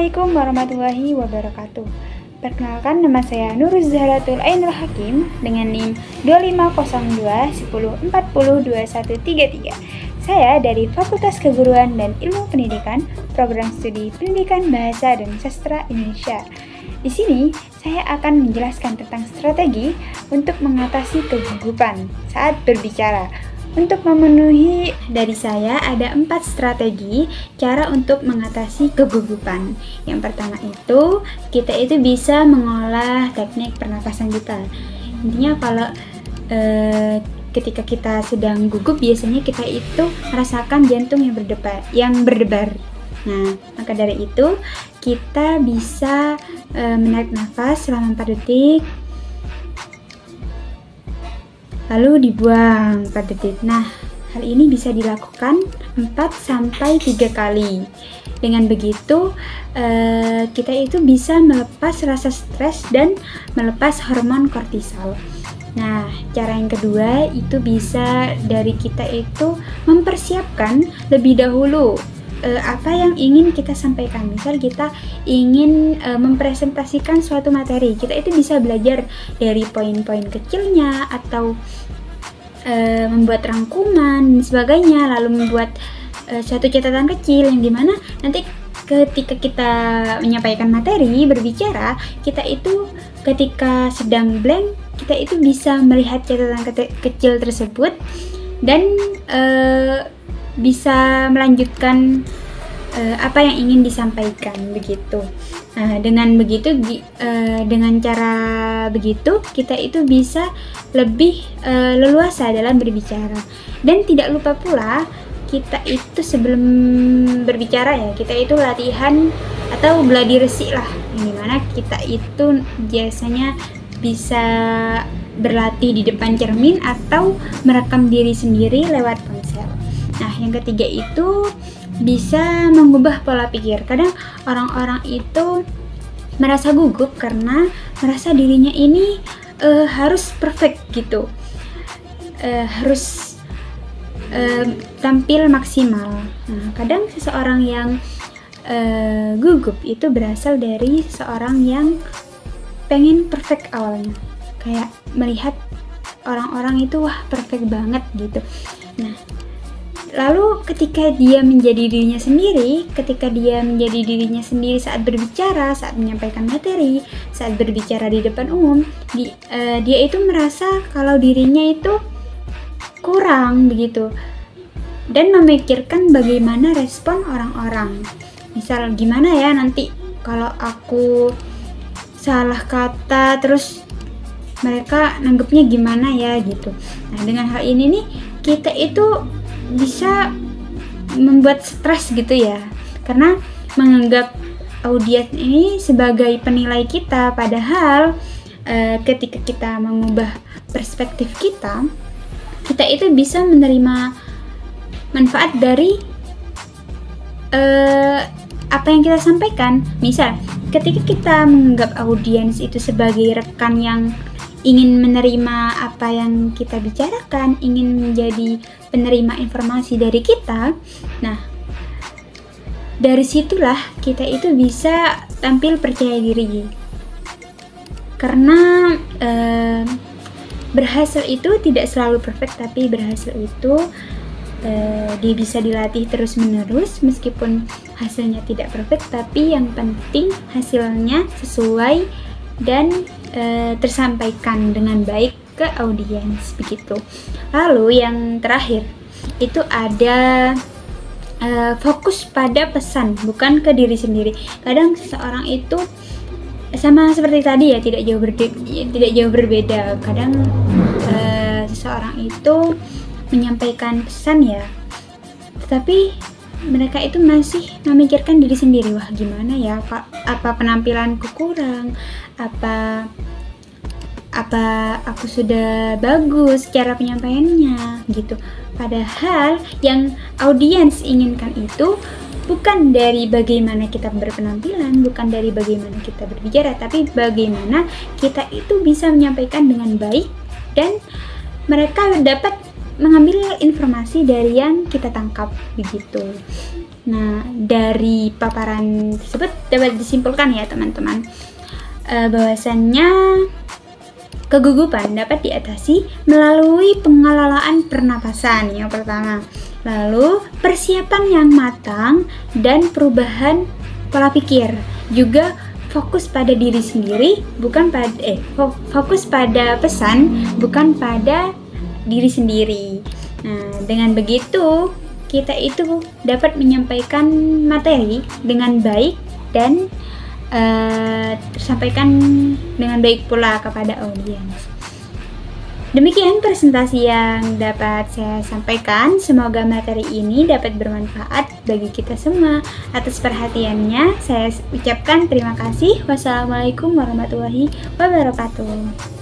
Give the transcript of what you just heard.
Assalamualaikum warahmatullahi wabarakatuh. Perkenalkan, nama saya Nuruz Zahratul Ainul Hakim dengan NIM 250210402133. Saya dari Fakultas Keguruan dan Ilmu Pendidikan, Program Studi Pendidikan Bahasa dan Sastra Indonesia. Di sini, saya akan menjelaskan tentang strategi untuk mengatasi kegugupan saat berbicara. Untuk memenuhi dari saya ada 4 strategi cara untuk mengatasi kegugupan. Yang pertama itu, kita itu bisa mengolah teknik pernapasan kita. Intinya kalau ketika kita sedang gugup, biasanya kita itu merasakan jantung yang berdebar. Nah, maka dari itu kita bisa menarik nafas selama 4 detik. Lalu dibuang 4 detik. Nah, hal ini bisa dilakukan 4-3 kali. Dengan begitu, kita itu bisa melepas rasa stres dan melepas hormon kortisol. Nah, cara yang kedua itu bisa dari kita itu mempersiapkan lebih dahulu apa yang ingin kita sampaikan. Misal kita ingin mempresentasikan suatu materi, kita itu bisa belajar dari poin-poin kecilnya atau membuat rangkuman dan sebagainya, lalu membuat suatu catatan kecil yang dimana nanti ketika kita menyampaikan materi, berbicara, kita itu ketika sedang blank, kita itu bisa melihat catatan kecil tersebut dan bisa melanjutkan apa yang ingin disampaikan begitu. Nah, dengan begitu, dengan cara begitu kita itu bisa lebih leluasa dalam berbicara. Dan tidak lupa pula kita itu sebelum berbicara ya, kita itu latihan atau gladi resik lah, dimana kita itu biasanya bisa berlatih di depan cermin atau merekam diri sendiri lewat ponsel. Nah, yang ketiga itu bisa mengubah pola pikir. Kadang orang-orang itu merasa gugup karena merasa dirinya ini harus perfect gitu, harus tampil maksimal. Nah, kadang seseorang yang gugup itu berasal dari seseorang yang pengen perfect awalnya, kayak melihat orang-orang itu wah perfect banget gitu. Nah, lalu ketika dia menjadi dirinya sendiri, saat berbicara, saat menyampaikan materi, saat berbicara di depan umum, dia itu merasa kalau dirinya itu kurang begitu, dan memikirkan bagaimana respon orang-orang. Misal gimana ya nanti kalau aku salah kata, terus mereka nanggepnya gimana ya gitu. Nah, dengan hal ini nih kita itu bisa membuat stres gitu ya, karena menganggap audiens ini sebagai penilai kita, padahal ketika kita mengubah perspektif kita itu bisa menerima manfaat dari apa yang kita sampaikan. Misal ketika kita menganggap audiens itu sebagai rekan yang ingin menerima apa yang kita bicarakan, ingin menjadi penerima informasi dari kita. Nah, dari situlah kita itu bisa tampil percaya diri. Karena berhasil itu tidak selalu perfect, tapi berhasil itu dia bisa dilatih terus-menerus. Meskipun hasilnya tidak perfect, tapi yang penting hasilnya sesuai dan tersampaikan dengan baik ke audiens begitu. Lalu yang terakhir itu ada fokus pada pesan, bukan ke diri sendiri. Kadang seseorang itu sama seperti tadi ya, tidak jauh berbeda. Kadang seseorang itu menyampaikan pesan ya, tetapi mereka itu masih memikirkan diri sendiri. Wah, gimana ya, apa penampilanku kurang, apa aku sudah bagus cara penyampaiannya gitu. Padahal yang audiens inginkan itu bukan dari bagaimana kita berpenampilan, bukan dari bagaimana kita berbicara, tapi bagaimana kita itu bisa menyampaikan dengan baik dan mereka dapat mengambil informasi dari yang kita tangkap begitu. Nah, dari paparan tersebut dapat disimpulkan ya teman-teman, bahwasannya kegugupan dapat diatasi melalui pengelolaan pernapasan yang pertama. Lalu persiapan yang matang dan perubahan pola pikir. Juga fokus pada diri sendiri, bukan pada fokus pada pesan, bukan pada diri sendiri. Nah, dengan begitu kita itu dapat menyampaikan materi dengan baik dan tersampaikan dengan baik pula kepada audiens. Demikian presentasi yang dapat saya sampaikan. Semoga materi ini dapat bermanfaat bagi kita semua. Atas perhatiannya, saya ucapkan terima kasih. Wassalamualaikum warahmatullahi wabarakatuh.